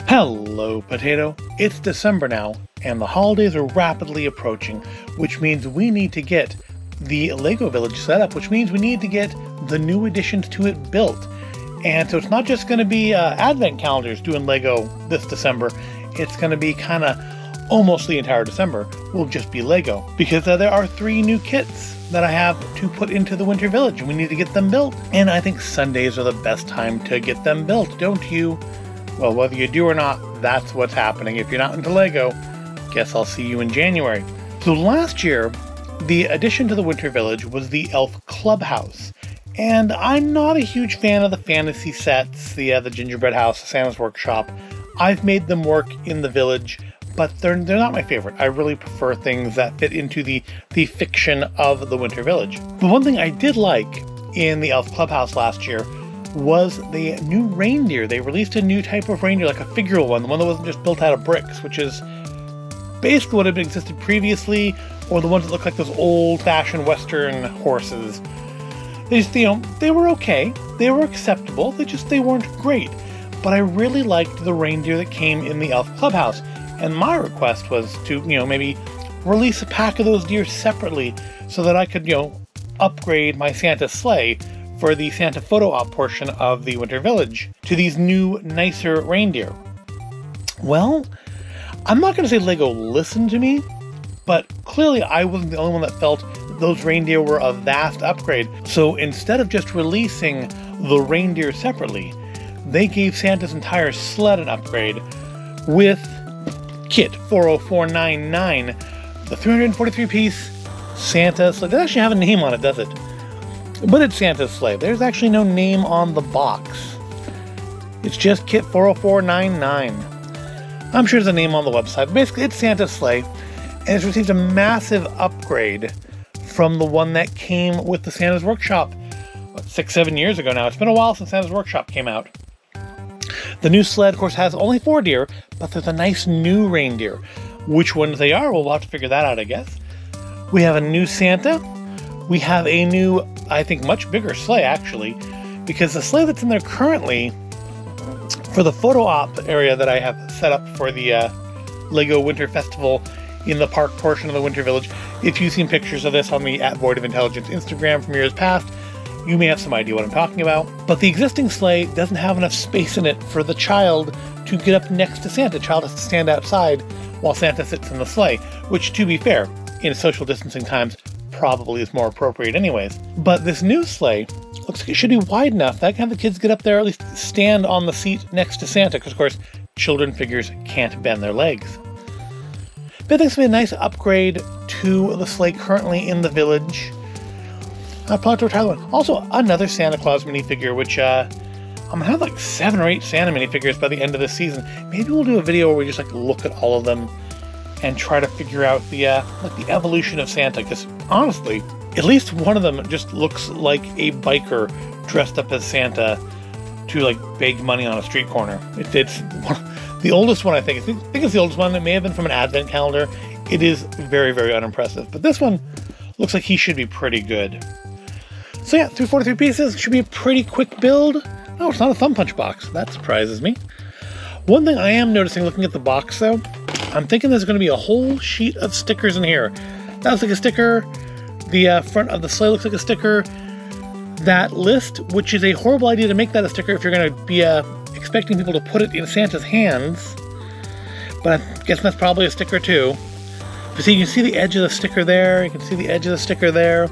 Hello, Potato. It's December now, and the holidays are rapidly approaching, which means we need to get the Lego Village set up, which means we need to get the new additions to it built. And so it's not just going to be advent calendars doing Lego this December. It's going to be kind of almost the entire December will just be Lego, because there are 3 new kits that I have to put into the Winter Village, and we need to get them built. And I think Sundays are the best time to get them built, don't you? Well, whether you do or not, that's what's happening. If you're not into Lego, guess I'll see you in January. So last year, the addition to the Winter Village was the Elf Clubhouse. And I'm not a huge fan of the fantasy sets, the Gingerbread House, the Santa's Workshop. I've made them work in the village, but they're not my favorite. I really prefer things that fit into the fiction of the Winter Village. But one thing I did like in the Elf Clubhouse last year was the new reindeer. They released a new type of reindeer, like a figural one, the one that wasn't just built out of bricks, which is basically what had existed previously, or the ones that look like those old-fashioned Western horses. They just, they were okay. They were acceptable. They weren't great. But I really liked the reindeer that came in the Elf Clubhouse. And my request was to, maybe release a pack of those deer separately so that I could, upgrade my Santa sleigh for the Santa photo op portion of the Winter Village to these new, nicer reindeer. Well, I'm not going to say Lego listened to me, but clearly I wasn't the only one that felt that those reindeer were a vast upgrade. So instead of just releasing the reindeer separately, they gave Santa's entire sled an upgrade with Kit 40499, the 343-piece Santa sleigh. It doesn't actually have a name on it, does it? But it's Santa's sleigh. There's actually no name on the box. It's just Kit 40499. I'm sure there's a name on the website. Basically, it's Santa's sleigh, and it's received a massive upgrade from the one that came with the Santa's Workshop 6-7 years ago now. It's been a while since Santa's Workshop came out. The new sled, of course, has only 4 deer, but there's a nice new reindeer. Which ones they are, we'll have to figure that out, I guess. We have a new Santa. We have a new, I think, much bigger sleigh, actually, because the sleigh that's in there currently for the photo op area that I have set up for the Lego Winter Festival in the park portion of the Winter Village. If you've seen pictures of this on the @VoidOfIntelligence Instagram from years past, you may have some idea what I'm talking about. But the existing sleigh doesn't have enough space in it for the child to get up next to Santa. The child has to stand outside while Santa sits in the sleigh, which, to be fair, in social distancing times, probably is more appropriate anyways. But this new sleigh looks like it should be wide enough that I can have the kids get up there, or at least stand on the seat next to Santa, because of course children figures can't bend their legs. But I think it's going to be a nice upgrade to the sleigh currently in the village. I'll probably retire one. Also, another Santa Claus minifigure, which I'm gonna have like 7 or 8 Santa minifigures by the end of this season. Maybe we'll do a video where we just look at all of them and try to figure out the evolution of Santa, because honestly, at least one of them just looks like a biker dressed up as Santa to beg money on a street corner. It's the oldest one, I think it's the oldest one. It may have been from an advent calendar. It is very, very unimpressive, but this one looks like he should be pretty good. So yeah, 343 pieces should be a pretty quick build. Oh, it's not a thumb punch box. That surprises me. One thing I am noticing looking at the box though, I'm thinking there's going to be a whole sheet of stickers in here. That looks like a sticker. The front of the sleigh looks like a sticker. That list, which is a horrible idea to make that a sticker if you're going to be expecting people to put it in Santa's hands. But I guess that's probably a sticker too. But see, you can see the edge of the sticker there. You can see the edge of the sticker there.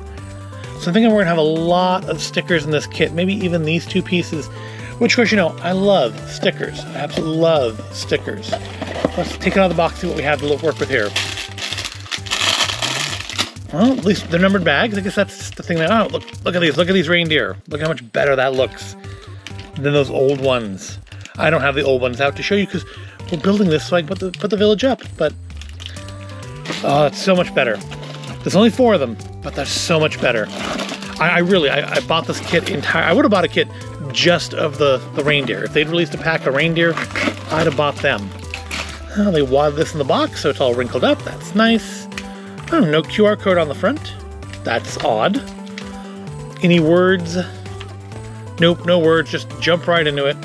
So I'm thinking we're going to have a lot of stickers in this kit. Maybe even these 2 pieces. Which, of course, I love stickers. I absolutely love stickers. Let's take it out of the box, see what we have to work with here. Well, at least they're numbered bags. I guess that's the thing. Oh, look at these. Look at these reindeer. Look how much better that looks than those old ones. I don't have the old ones out to show you because we're building this so I can put the village up. But, oh, it's so much better. There's only 4 of them, but they're so much better. I bought this kit entire. I would have bought a kit just of the reindeer. If they'd released a pack of reindeer, I'd have bought them. Oh, they wadded this in the box, so it's all wrinkled up. That's nice. Oh, no QR code on the front. That's odd. Any words? Nope, no words. Just jump right into it.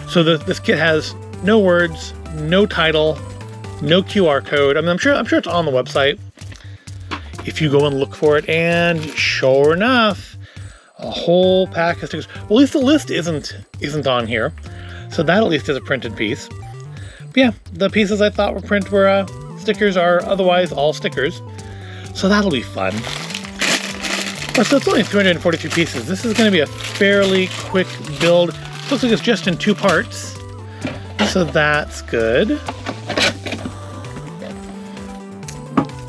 So this kit has no words, no title, no QR code. I mean, I'm sure it's on the website if you go and look for it. And sure enough, a whole pack of stickers. Well, at least the list isn't on here, so that at least is a printed piece. But yeah, the pieces I thought were print were stickers are otherwise all stickers, so that'll be fun. So it's only 342 pieces. This is going to be a fairly quick build. Looks like it's just in 2 parts, so that's good.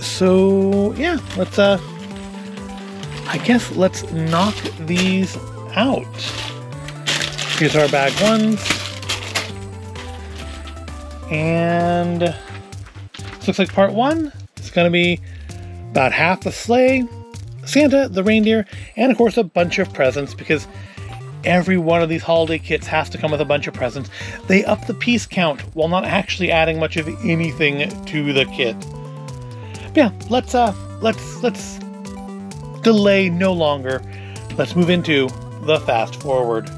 So yeah, let's knock these out. Here's our bag 1s. And this looks like part 1. It's going to be about half the sleigh, Santa, the reindeer, and of course a bunch of presents, because every one of these holiday kits has to come with a bunch of presents. They up the piece count while not actually adding much of anything to the kit. But yeah, let's delay no longer. Let's move into the fast forward.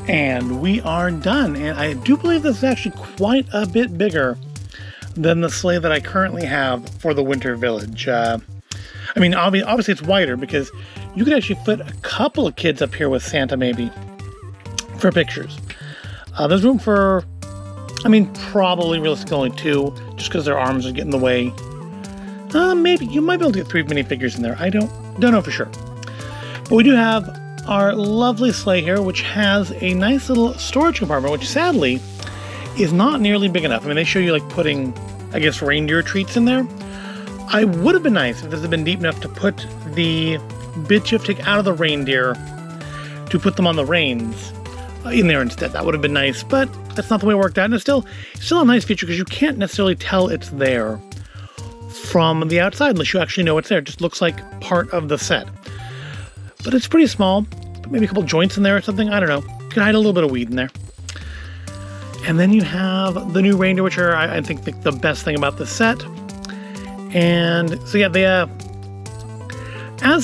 And we are done. And I do believe this is actually quite a bit bigger than the sleigh that I currently have for the Winter Village. I mean, obviously it's wider because you could actually fit a couple of kids up here with Santa maybe for pictures. There's room for, I mean, probably realistically only 2, just because their arms would get in the way. Maybe you might be able to get 3 minifigures in there. I don't know for sure. But we do have our lovely sleigh here, which has a nice little storage compartment, which sadly is not nearly big enough. I mean, they show you like putting, I guess, reindeer treats in there. I would have been nice if this had been deep enough to put the bits you have to take out of the reindeer to put them on the reins in there instead. That would have been nice, but that's not the way it worked out. And it's still a nice feature because you can't necessarily tell it's there from the outside unless you actually know it's there. It just looks like part of the set. But it's pretty small. Maybe a couple joints in there or something. I don't know. You can hide a little bit of weed in there. And then you have the new reindeer, which are, I think, the best thing about this set. And so yeah, they, as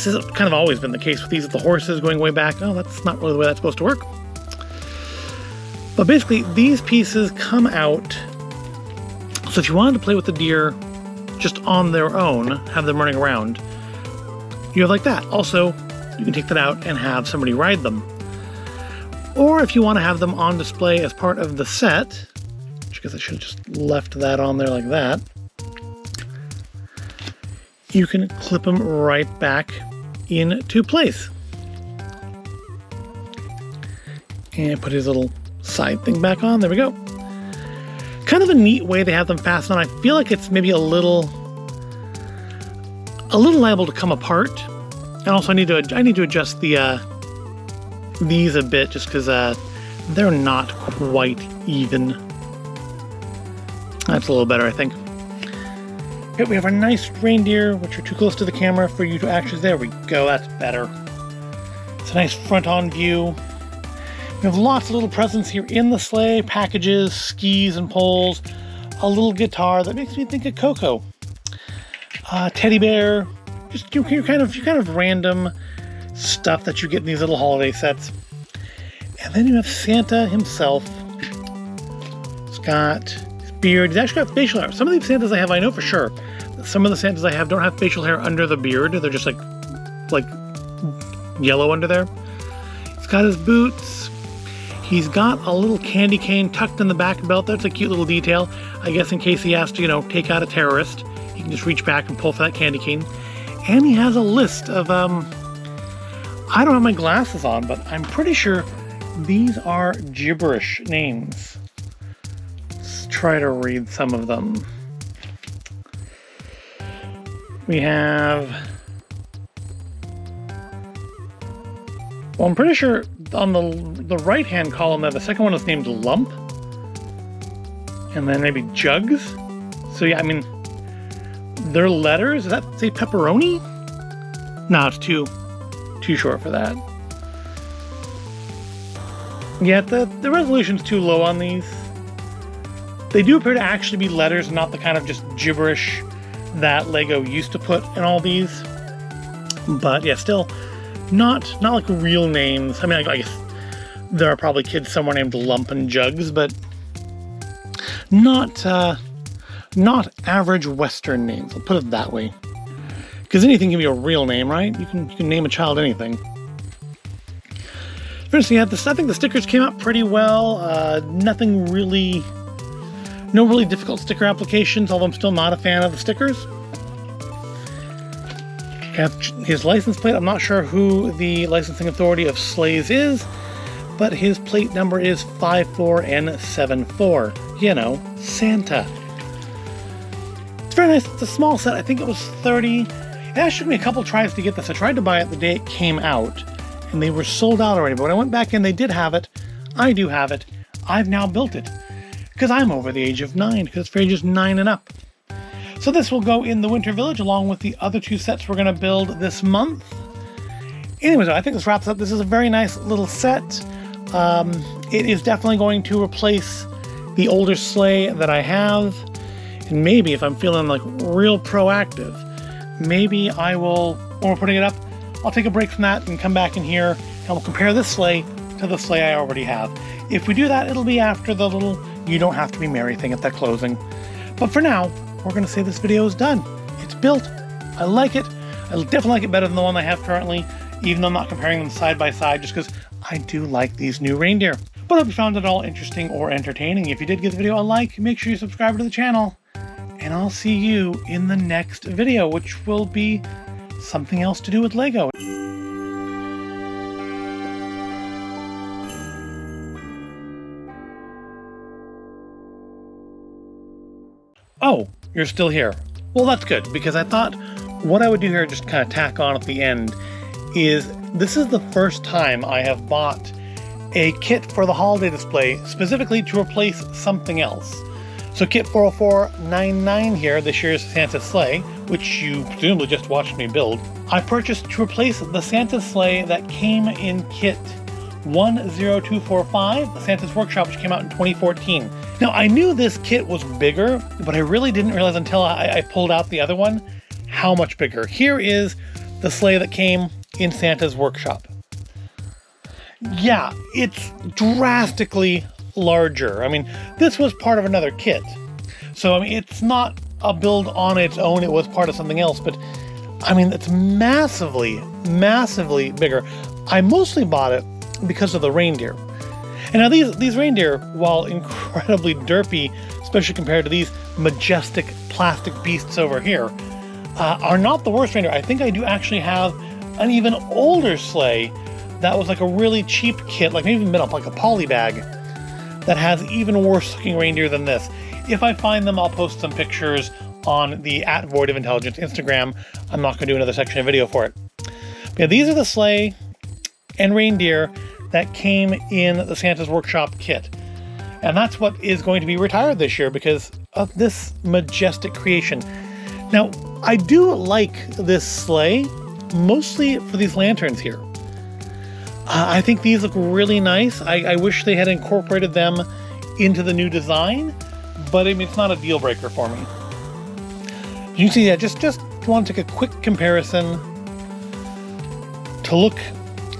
has kind of always been the case with these, the horses going way back. Oh, that's not really the way that's supposed to work. But basically, these pieces come out. So if you wanted to play with the deer just on their own, have them running around, you have like that. Also, you can take that out and have somebody ride them. Or if you want to have them on display as part of the set, which I guess I should have just left that on there like that, you can clip them right back into place. And put his little side thing back on. There we go. Kind of a neat way they have them fastened on. I feel like it's maybe a little liable to come apart. And also I need to adjust the these a bit just because they're not quite even. That's a little better, I think. Okay, we have our nice reindeer, which are too close to the camera for you to actually... There we go, that's better. It's a nice front-on view. We have lots of little presents here in the sleigh, packages, skis and poles, a little guitar that makes me think of Coco, teddy bear, just your kind of random stuff that you get in these little holiday sets. And then you have Santa himself. He's got his beard. He's actually got facial hair. Some of these Santas I have, I know for sure. Some of the Santas I have don't have facial hair under the beard. They're just like yellow under there. He's got his boots. He's got a little candy cane tucked in the back belt. That's a cute little detail. I guess in case he has to, take out a terrorist, he can just reach back and pull for that candy cane. And he has a list of, I don't have my glasses on, but I'm pretty sure these are gibberish names. Let's try to read some of them. We have... Well, I'm pretty sure on the right-hand column there, the second one is named Lump. And then maybe Jugs. So yeah, I mean, they're letters. Does that say pepperoni? No, it's too short for that. Yeah, the resolution's too low on these. They do appear to actually be letters, not the kind of just gibberish that Lego used to put in all these. But yeah, still not like real names. I mean, I guess there are probably kids somewhere named Lump and Jugs, but not average Western names. I'll put it that way. Because anything can be a real name, right? You can name a child anything. First, I think the stickers came out pretty well. No really difficult sticker applications, although I'm still not a fan of the stickers. I have his license plate. I'm not sure who the licensing authority of Sleighs is, but his plate number is 54N74. Santa. It's very nice. It's a small set. I think it was 30. It actually took me a couple tries to get this. I tried to buy it the day it came out, and they were sold out already. But when I went back in, they did have it. I do have it. I've now built it. Because I'm over the age of 9, because it's for ages 9 and up. So this will go in the Winter Village along with the other 2 sets we're going to build this month. Anyways, I think this wraps up. This is a very nice little set. It is definitely going to replace the older sleigh that I have. And maybe if I'm feeling like real proactive, maybe I will, when we're putting it up, I'll take a break from that and come back in here and we'll compare this sleigh to the sleigh I already have. If we do that, it'll be after the little "you don't have to be merry" thing at that closing. But for now, we're going to say this video is done. It's built. I like it. I definitely like it better than the one I have currently, even though I'm not comparing them side by side, just because I do like these new reindeer. But I hope you found it all interesting or entertaining. If you did give the video a like, make sure you subscribe to the channel. And I'll see you in the next video, which will be something else to do with Lego. Oh, you're still here. Well, that's good, because I thought what I would do here, just kind of tack on at the end, is this is the first time I have bought a kit for the holiday display specifically to replace something else. So kit 40499 here, this year's Santa Sleigh, which you presumably just watched me build, I purchased to replace the Santa Sleigh that came in kit 10245, Santa's Workshop, which came out in 2014. Now, I knew this kit was bigger, but I really didn't realize until I pulled out the other one how much bigger. Here is the sleigh that came in Santa's Workshop. Yeah, it's drastically larger. I mean, this was part of another kit. So, I mean, it's not a build on its own. It was part of something else, but I mean, it's massively, massively bigger. I mostly bought it because of the reindeer. And now these reindeer, while incredibly derpy, especially compared to these majestic plastic beasts over here, are not the worst reindeer. I think I do actually have an even older sleigh that was like a really cheap kit, like maybe even like a poly bag, that has even worse looking reindeer than this. If I find them, I'll post some pictures on the @VoidOfIntelligence Instagram. I'm not going to do another section of video for it. But yeah, these are the sleigh and reindeer that came in the Santa's Workshop kit. And that's what is going to be retired this year because of this majestic creation. Now, I do like this sleigh, mostly for these lanterns here. I think these look really nice. I wish they had incorporated them into the new design, but I mean, it's not a deal breaker for me. You can see, yeah, just want to take a quick comparison to look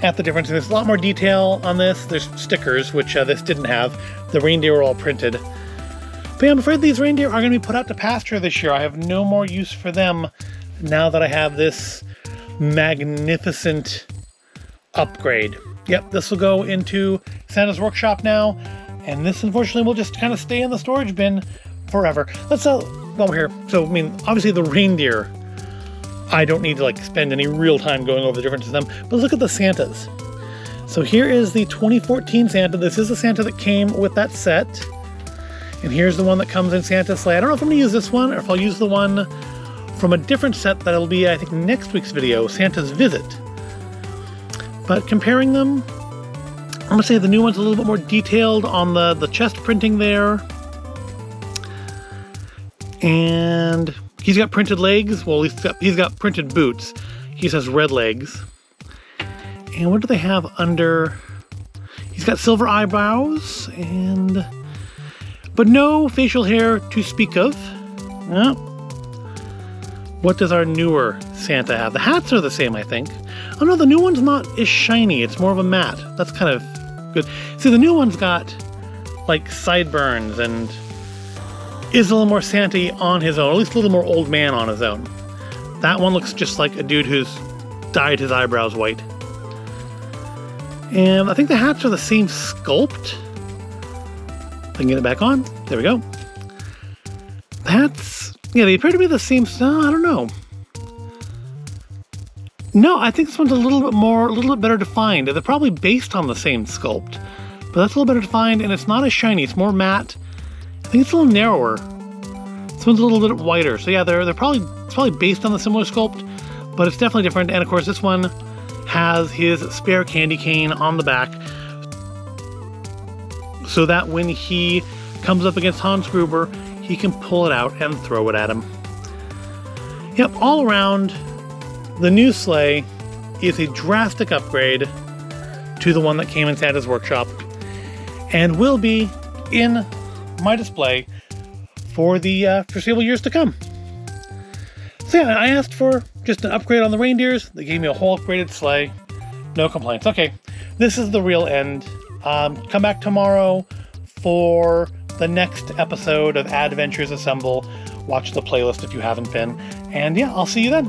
at the difference. There's a lot more detail on this. There's stickers, which this didn't have. The reindeer were all printed. But yeah, I'm afraid these reindeer are going to be put out to pasture this year. I have no more use for them now that I have this magnificent upgrade. Yep, this will go into Santa's Workshop now, and this unfortunately will just kind of stay in the storage bin forever. Let's while we're here. So, I mean, obviously the reindeer, I don't need to like spend any real time going over the differences in them, but look at the Santas. So here is the 2014 Santa. This is the Santa that came with that set. And here's the one that comes in Santa's Sleigh. I don't know if I'm going to use this one or if I'll use the one from a different set that'll be, I think, next week's video, Santa's Visit. But comparing them, I'm going to say the new one's a little bit more detailed on the chest printing there. And he's got printed legs. Well, he's got printed boots. He just has red legs. And what do they have under? He's got silver eyebrows, but no facial hair to speak of. Yeah. What does our newer Santa have? The hats are the same, I think. Oh no, the new one's not as shiny. It's more of a matte. That's kind of good. See, the new one's got like sideburns and is a little more Santa on his own, or at least a little more old man on his own. That one looks just like a dude who's dyed his eyebrows white. And I think the hats are the same sculpt. I can get it back on. There we go. The hats, yeah, they appear to be the same. No, I don't know. No, I think this one's a little bit better defined. They're probably based on the same sculpt, but that's a little better defined, and it's not as shiny. It's more matte. I think it's a little narrower. This one's a little bit wider. So yeah, it's probably based on the similar sculpt, but it's definitely different. And of course, this one has his spare candy cane on the back, so that when he comes up against Hans Gruber, he can pull it out and throw it at him. Yep, all around, the new sleigh is a drastic upgrade to the one that came in Santa's Workshop, and will be in my display for the foreseeable years to come. So yeah, I asked for just an upgrade on the reindeers. They gave me a whole upgraded sleigh. No complaints. Okay, this is the real end. Come back tomorrow for the next episode of Adventures Assemble. Watch the playlist if you haven't been. And yeah, I'll see you then.